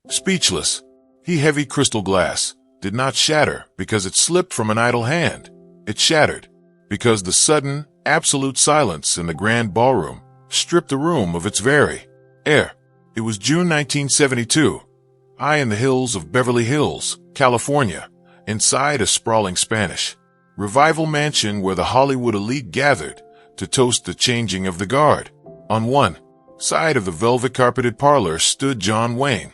speechless. He heavy crystal glass did not shatter because it slipped from an idle hand. It shattered because the sudden, absolute silence in the grand ballroom stripped the room of its very air. It was June 1972. High in the hills of Beverly Hills, California, inside a sprawling Spanish revival mansion where the Hollywood elite gathered to toast the changing of the guard. On one side of the velvet-carpeted parlor stood John Wayne,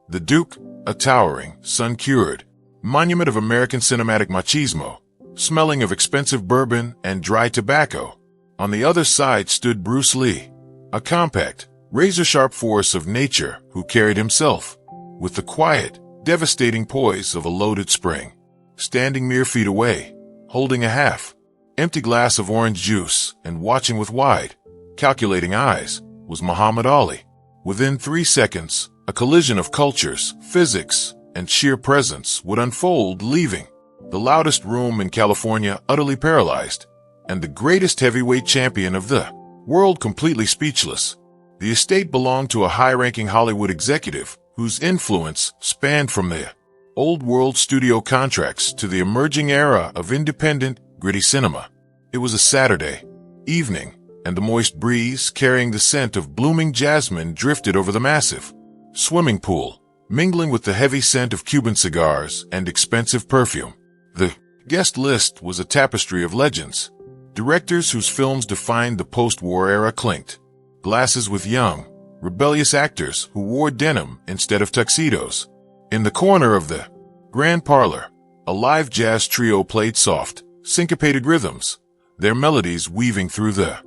the Duke, a towering, sun-cured monument of American cinematic machismo, smelling of expensive bourbon and dry tobacco. On the other side stood Bruce Lee, a compact, razor-sharp force of nature who carried himself with the quiet, devastating poise of a loaded spring. Standing mere feet away, holding a half-empty glass of orange juice and watching with wide, calculating eyes, was Muhammad Ali. Within 3 seconds, a collision of cultures, physics, and sheer presence would unfold, leaving the loudest room in California utterly paralyzed, and the greatest heavyweight champion of the world completely speechless. The estate belonged to a high-ranking Hollywood executive whose influence spanned from the old world studio contracts to the emerging era of independent, gritty cinema. It was a Saturday evening, and the moist breeze carrying the scent of blooming jasmine drifted over the massive swimming pool, mingling with the heavy scent of Cuban cigars and expensive perfume. The guest list was a tapestry of legends, directors whose films defined the post-war era clinked glasses with young, rebellious actors who wore denim instead of tuxedos. In the corner of the grand parlor, a live jazz trio played soft, syncopated rhythms, their melodies weaving through the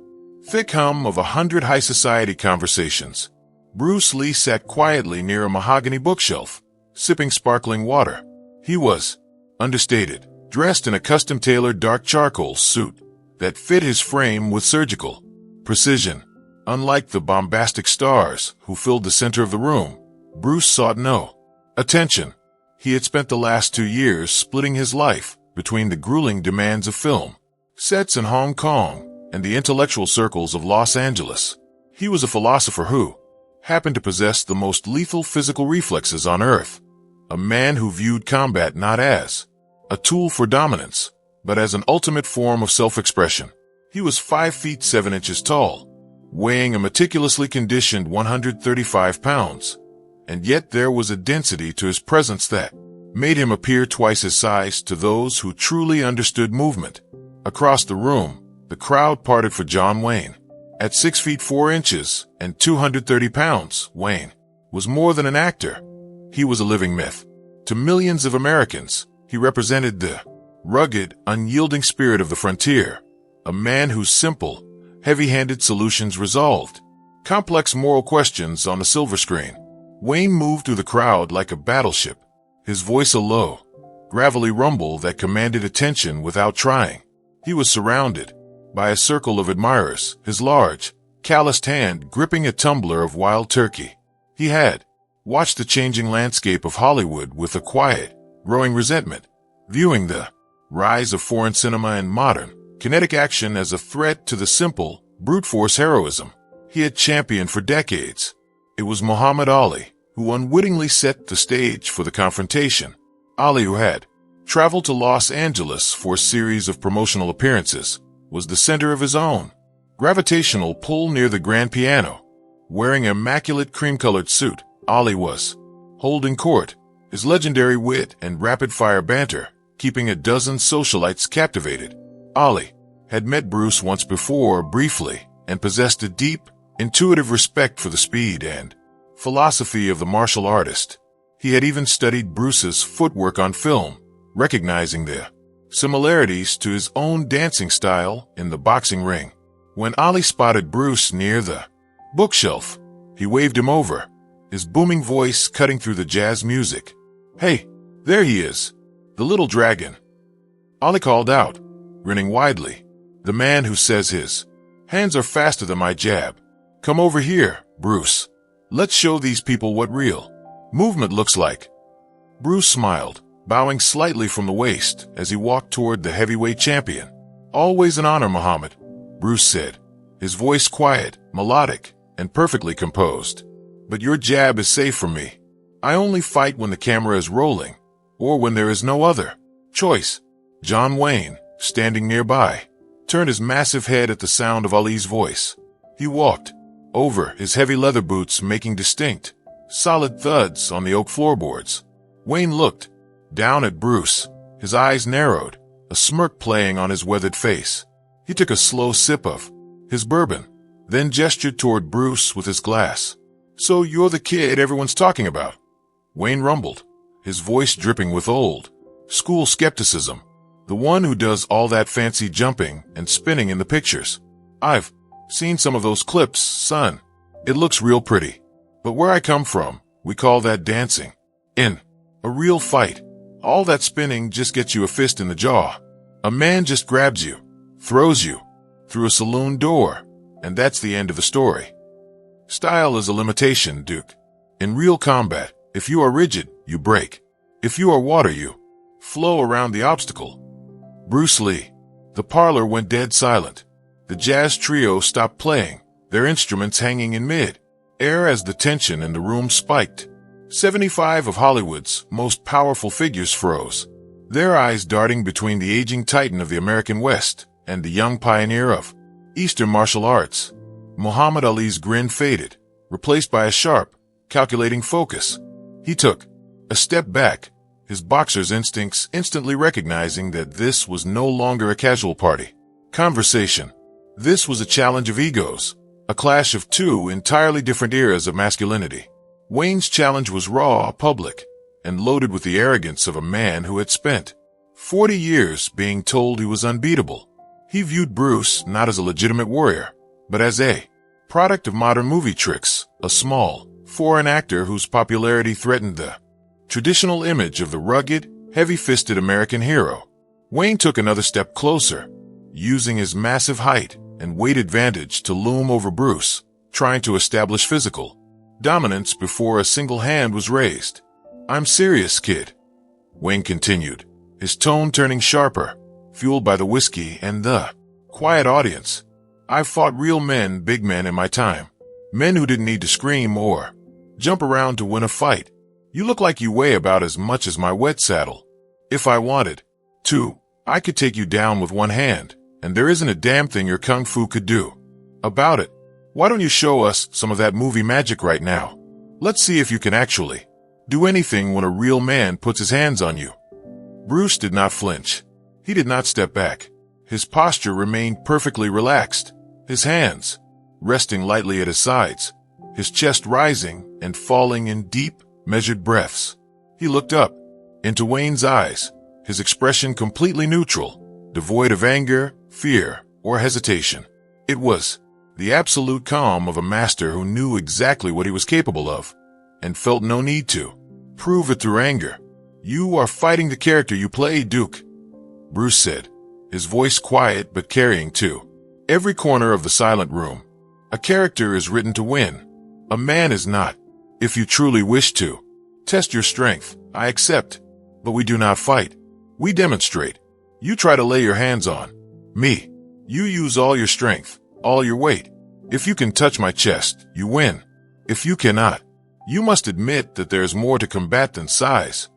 thick hum of 100 high society conversations. Bruce Lee sat quietly near a mahogany bookshelf, sipping sparkling water. He was understated, dressed in a custom-tailored dark charcoal suit that fit his frame with surgical precision. Unlike the bombastic stars who filled the center of the room, Bruce sought no attention. He had spent the last 2 years splitting his life between the grueling demands of film sets in Hong Kong and the intellectual circles of Los Angeles. He was a philosopher who happened to possess the most lethal physical reflexes on Earth, a man who viewed combat not as a tool for dominance, but as an ultimate form of self-expression. He was 5 feet 7 inches tall, weighing a meticulously conditioned 135 pounds, and yet there was a density to his presence that made him appear twice his size to those who truly understood movement. Across the room, the crowd parted for John Wayne. At 6 feet 4 inches and 230 pounds, Wayne was more than an actor. He was a living myth. To millions of Americans, he represented the rugged, unyielding spirit of the frontier, a man whose simple, heavy-handed solutions resolved complex moral questions on the silver screen. Wayne moved through the crowd like a battleship, his voice a low, gravelly rumble that commanded attention without trying. He was surrounded by a circle of admirers, his large, calloused hand gripping a tumbler of wild turkey. He had watched the changing landscape of Hollywood with a quiet, growing resentment, viewing the rise of foreign cinema and modern, kinetic action as a threat to the simple, brute force heroism he had championed for decades. It was Muhammad Ali who unwittingly set the stage for the confrontation. Ali, who had traveled to Los Angeles for a series of promotional appearances, was the center of his own gravitational pull near the grand piano. Wearing an immaculate cream-colored suit, Ali was holding court, his legendary wit and rapid-fire banter keeping a dozen socialites captivated. Ali had met Bruce once before briefly and possessed a deep, intuitive respect for the speed and philosophy of the martial artist. He had even studied Bruce's footwork on film, recognizing the similarities to his own dancing style in the boxing ring. When Ali spotted Bruce near the bookshelf, he waved him over, his booming voice cutting through the jazz music. "Hey, there he is, the little dragon," Ali called out, grinning widely. "The man who says his hands are faster than my jab. Come over here, Bruce. Let's show these people what real movement looks like." Bruce smiled, bowing slightly from the waist as he walked toward the heavyweight champion. "Always an honor, Muhammad," Bruce said, his voice quiet, melodic, and perfectly composed. "But your jab is safe from me." I only fight when the camera is rolling, or when there is no other choice. John Wayne, standing nearby, turned his massive head at the sound of Ali's voice. He walked over, his heavy leather boots making distinct, solid thuds on the oak floorboards. Wayne looked down at Bruce, his eyes narrowed, a smirk playing on his weathered face. He took a slow sip of his bourbon, then gestured toward Bruce with his glass. "So you're the kid everyone's talking about?" Wayne rumbled, his voice dripping with old school skepticism. "The one who does all that fancy jumping and spinning in the pictures. I've seen some of those clips, son. It looks real pretty. But where I come from, we call that dancing. In a real fight, all that spinning just gets you a fist in the jaw. A man just grabs you, throws you through a saloon door, and that's the end of the story. Style is a limitation, Duke. In real combat, if you are rigid, you break. If you are water, you flow around the obstacle." Bruce Lee. The parlor went dead silent. The jazz trio stopped playing, their instruments hanging in mid-air as the tension in the room spiked. 75 of Hollywood's most powerful figures froze, their eyes darting between the aging titan of the American West and the young pioneer of Eastern martial arts. Muhammad Ali's grin faded, replaced by a sharp, calculating focus. He took a step back, his boxer's instincts instantly recognizing that this was no longer a casual party conversation. This was a challenge of egos, a clash of two entirely different eras of masculinity. Wayne's challenge was raw, public, and loaded with the arrogance of a man who had spent 40 years being told he was unbeatable. He viewed Bruce not as a legitimate warrior, but as a product of modern movie tricks, a small, foreign actor whose popularity threatened the traditional image of the rugged, heavy-fisted American hero. Wayne took another step closer, using his massive height and weight advantage to loom over Bruce, trying to establish physical dominance before a single hand was raised. "I'm serious, kid," Wayne continued, his tone turning sharper, fueled by the whiskey and the quiet audience. "I've fought real men, big men in my time. Men who didn't need to scream or jump around to win a fight. You look like you weigh about as much as my wet saddle. If I wanted to, I could take you down with one hand, and there isn't a damn thing your kung fu could do about it. Why don't you show us some of that movie magic right now? Let's see if you can actually do anything when a real man puts his hands on you." Bruce did not flinch. He did not step back. His posture remained perfectly relaxed, his hands resting lightly at his sides, his chest rising and falling in deep, measured breaths. He looked up into Wayne's eyes, his expression completely neutral, devoid of anger, fear, or hesitation. It was the absolute calm of a master who knew exactly what he was capable of, and felt no need to prove it through anger. "You are fighting the character you play, Duke," Bruce said, his voice quiet but carrying to every corner of the silent room. "A character is written to win. A man is not. If you truly wish to test your strength, I accept. But we do not fight. We demonstrate. You try to lay your hands on me. You use all your strength, all your weight. If you can touch my chest, you win. If you cannot, you must admit that there is more to combat than size."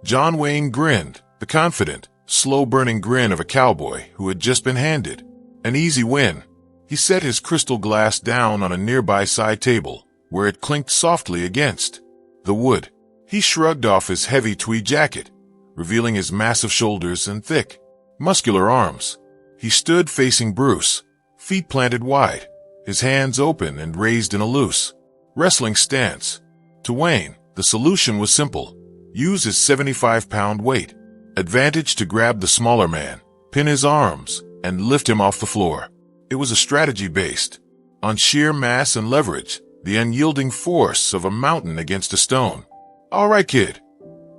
John Wayne grinned, the confident, slow-burning grin of a cowboy who had just been handed an easy win. He set his crystal glass down on a nearby side table, where it clinked softly against the wood. He shrugged off his heavy tweed jacket, revealing his massive shoulders and thick, muscular arms. He stood facing Bruce, feet planted wide, his hands open and raised in a loose wrestling stance. To Wayne, the solution was simple. Use his 75-pound weight advantage to grab the smaller man, pin his arms, and lift him off the floor. It was a strategy based on sheer mass and leverage, the unyielding force of a mountain against a stone. "All right, kid,"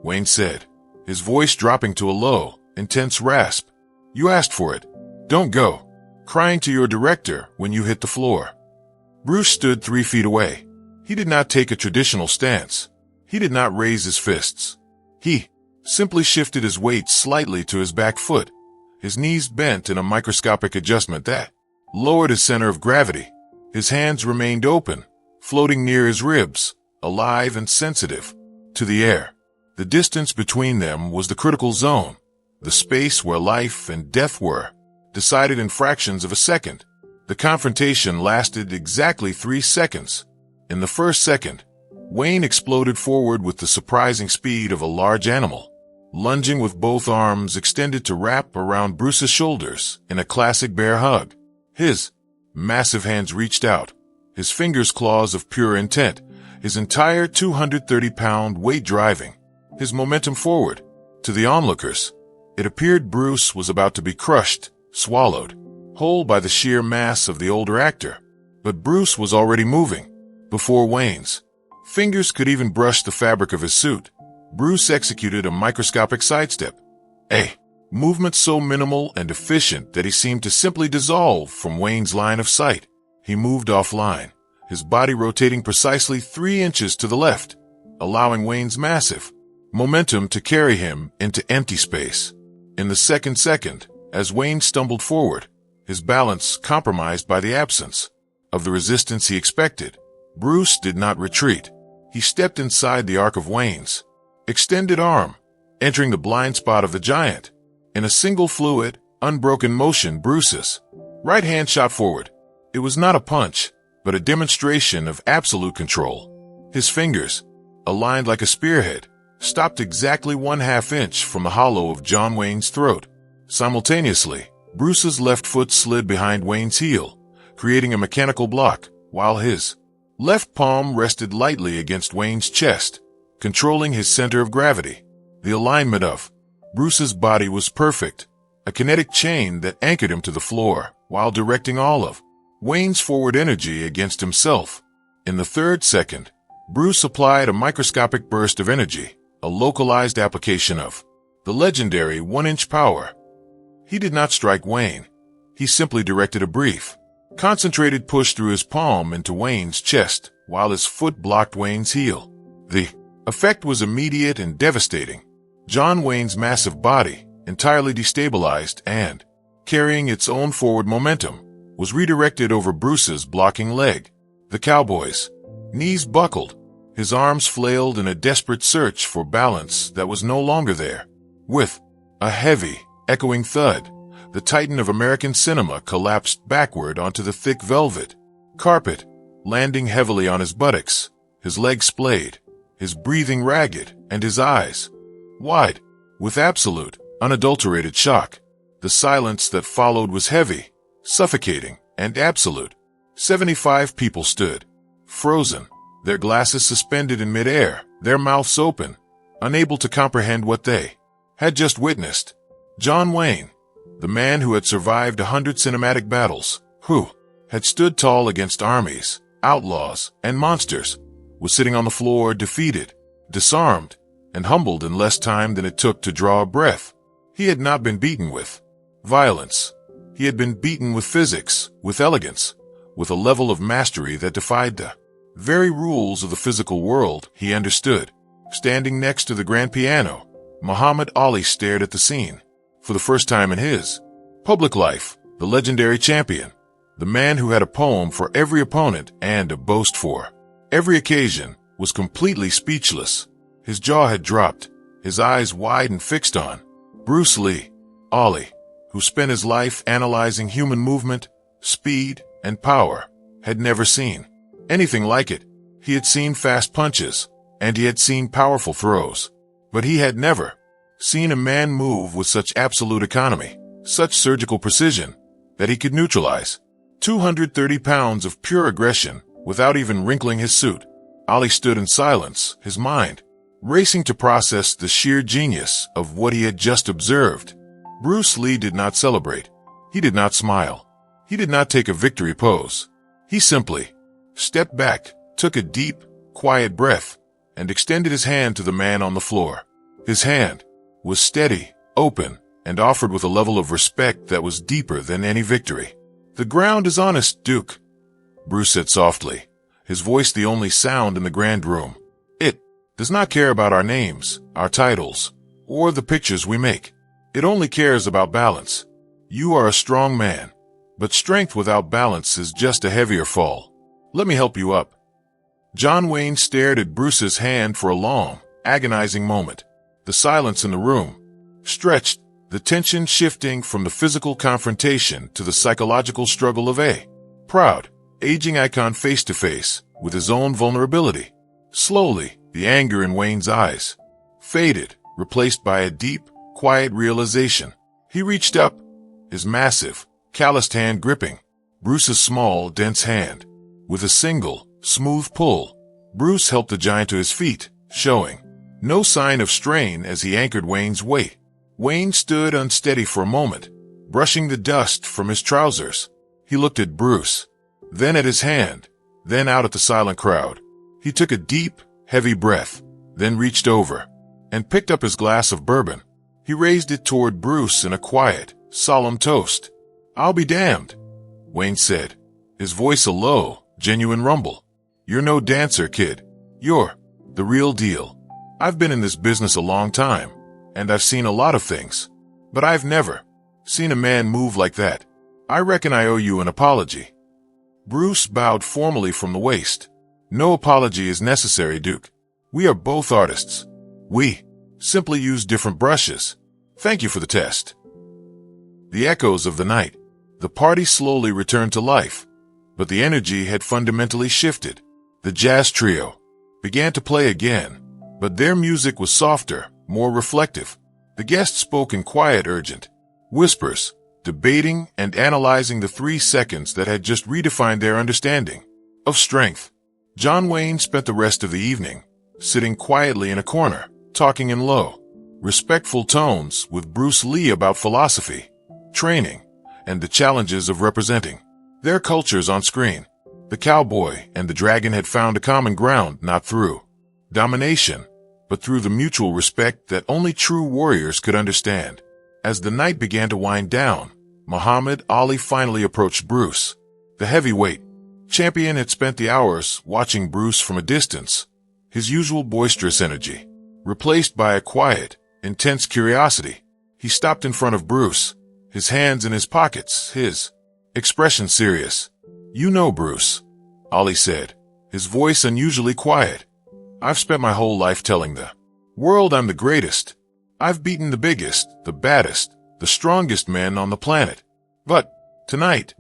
Wayne said, his voice dropping to a low, intense rasp. "You asked for it. Don't go crying to your director when you hit the floor." Bruce stood 3 feet away. He did not take a traditional stance. He did not raise his fists. He simply shifted his weight slightly to his back foot, his knees bent in a microscopic adjustment that lowered his center of gravity. His hands remained open, floating near his ribs, alive and sensitive. to the air. The distance between them was the critical zone, the space where life and death were, decided in fractions of a second. The confrontation lasted exactly 3 seconds. In the first second, Wayne exploded forward with the surprising speed of a large animal, lunging with both arms extended to wrap around Bruce's shoulders in a classic bear hug. His massive hands reached out, his fingers claws of pure intent, his entire 230-pound weight driving his momentum forward. To the onlookers, it appeared Bruce was about to be crushed, swallowed whole by the sheer mass of the older actor. But Bruce was already moving. Before Wayne's fingers could even brush the fabric of his suit, Bruce executed a microscopic sidestep. A movement so minimal and efficient that he seemed to simply dissolve from Wayne's line of sight. He moved offline, his body rotating precisely 3 inches to the left, allowing Wayne's massive momentum to carry him into empty space. In the second, as Wayne stumbled forward, his balance compromised by the absence of the resistance he expected, Bruce did not retreat. He stepped inside the arc of Wayne's extended arm, entering the blind spot of the giant. In a single fluid, unbroken motion, Bruce's right hand shot forward. It was not a punch, but a demonstration of absolute control. His fingers, aligned like a spearhead, stopped exactly 1/2 inch from the hollow of John Wayne's throat. Simultaneously, Bruce's left foot slid behind Wayne's heel, creating a mechanical block, while his left palm rested lightly against Wayne's chest, controlling his center of gravity. The alignment of Bruce's body was perfect, a kinetic chain that anchored him to the floor while directing all of Wayne's forward energy against himself. In the third second, Bruce applied a microscopic burst of energy, a localized application of the legendary 1-inch power. He did not strike Wayne. He simply directed a brief, concentrated push through his palm into Wayne's chest while his foot blocked Wayne's heel. The effect was immediate and devastating. John Wayne's massive body, entirely destabilized and carrying its own forward momentum, was redirected over Bruce's blocking leg. The cowboy's knees buckled. His arms flailed in a desperate search for balance that was no longer there. With a heavy, echoing thud, the titan of American cinema collapsed backward onto the thick velvet carpet, landing heavily on his buttocks, his legs splayed, his breathing ragged, and his eyes wide, with absolute, unadulterated shock. The silence that followed was heavy, suffocating, and absolute. 75 people stood, frozen, their glasses suspended in midair, their mouths open, unable to comprehend what they had just witnessed. John Wayne, the man who had survived 100 cinematic battles, who had stood tall against armies, outlaws, and monsters, was sitting on the floor, defeated, disarmed, and humbled in less time than it took to draw a breath. He had not been beaten with violence. He had been beaten with physics, with elegance, with a level of mastery that defied the very rules of the physical world he understood. Standing next to the grand piano, Muhammad Ali stared at the scene. For the first time in his public life, the legendary champion, the man who had a poem for every opponent and a boast for every occasion, was completely speechless. His jaw had dropped, his eyes wide and fixed on Bruce Lee. Ali, who spent his life analyzing human movement, speed, and power, had never seen anything like it. He had seen fast punches, and he had seen powerful throws, but he had never seen a man move with such absolute economy, such surgical precision, that he could neutralize 230 pounds of pure aggression without even wrinkling his suit. Ali stood in silence, his mind racing to process the sheer genius of what he had just observed. Bruce Lee did not celebrate. He did not smile. He did not take a victory pose. He simply stepped back, took a deep, quiet breath, and extended his hand to the man on the floor. His hand was steady, open, and offered with a level of respect that was deeper than any victory. "The ground is honest, Duke," Bruce said softly, his voice the only sound in the grand room. "It does not care about our names, our titles, or the pictures we make. It only cares about balance. You are a strong man, but strength without balance is just a heavier fall. Let me help you up." John Wayne stared at Bruce's hand for a long, agonizing moment. The silence in the room stretched, the tension shifting from the physical confrontation to the psychological struggle of a proud, aging icon face to face with his own vulnerability. Slowly, the anger in Wayne's eyes faded, replaced by a deep, quiet realization. He reached up, his massive, calloused hand gripping Bruce's small, dense hand. With a single, smooth pull, Bruce helped the giant to his feet, showing no sign of strain as he anchored Wayne's weight. Wayne stood unsteady for a moment, brushing the dust from his trousers. He looked at Bruce, then at his hand, then out at the silent crowd. He took a deep, heavy breath, then reached over and picked up his glass of bourbon. He raised it toward Bruce in a quiet, solemn toast. "I'll be damned," Wayne said, his voice a low, genuine rumble. "You're no dancer, kid. You're the real deal. I've been in this business a long time, and I've seen a lot of things, but I've never seen a man move like that. I reckon I owe you an apology." Bruce bowed formally from the waist. "No apology is necessary, Duke. We are both artists. We simply use different brushes. Thank you for the test." The echoes of the night. The party slowly returned to life, but the energy had fundamentally shifted. The jazz trio began to play again, but their music was softer, more reflective. The guests spoke in quiet, urgent whispers, debating and analyzing the 3 seconds that had just redefined their understanding of strength. John Wayne spent the rest of the evening sitting quietly in a corner, talking in low, respectful tones with Bruce Lee about philosophy, training, and the challenges of representing their cultures on screen. The cowboy and the dragon had found a common ground not through domination, but through the mutual respect that only true warriors could understand. As the night began to wind down, Muhammad Ali finally approached Bruce. The heavyweight champion had spent the hours watching Bruce from a distance, his usual boisterous energy replaced by a quiet, intense curiosity. He stopped in front of Bruce, his hands in his pockets, his expression serious. "You know, Bruce," Ali said, his voice unusually quiet, "I've spent my whole life telling the world I'm the greatest. I've beaten the biggest, the baddest, the strongest men on the planet. But tonight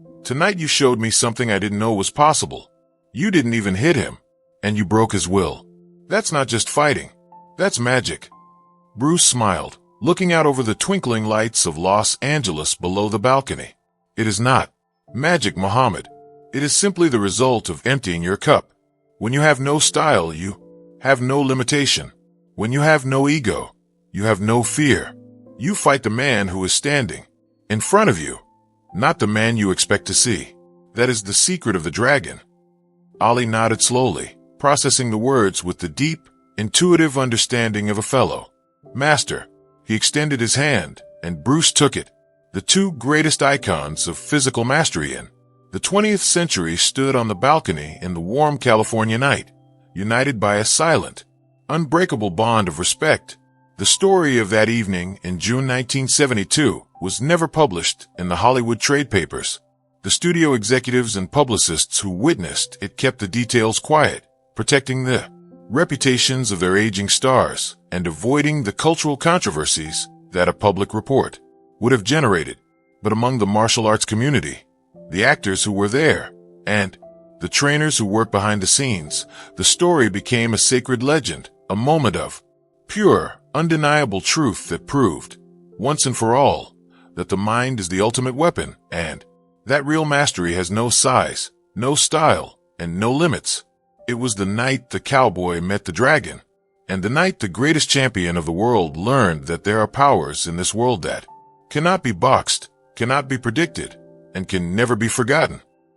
you showed me something I didn't know was possible. You didn't even hit him, and you broke his will. That's not just fighting. That's magic." Bruce smiled, looking out over the twinkling lights of Los Angeles below the balcony. "It is not magic, Muhammad. It is simply the result of emptying your cup. When you have no style, you have no limitation. When you have no ego, you have no fear. You fight the man who is standing in front of you, not the man you expect to see. That is the secret of the dragon." Ali nodded slowly, processing the words with the deep, intuitive understanding of a fellow master. He extended his hand, and Bruce took it. The 2 greatest icons of physical mastery in the 20th century stood on the balcony in the warm California night, united by a silent, unbreakable bond of respect. The story of that evening in June 1972 was never published in the Hollywood trade papers. The studio executives and publicists who witnessed it kept the details quiet, protecting the reputations of their aging stars and avoiding the cultural controversies that a public report would have generated. But among the martial arts community, the actors who were there, and the trainers who worked behind the scenes, the story became a sacred legend, a moment of pure, undeniable truth that proved, once and for all, that the mind is the ultimate weapon, and that real mastery has no size, no style, and no limits. It was the night the cowboy met the dragon, and the night the greatest champion of the world learned that there are powers in this world that cannot be boxed, cannot be predicted, and can never be forgotten.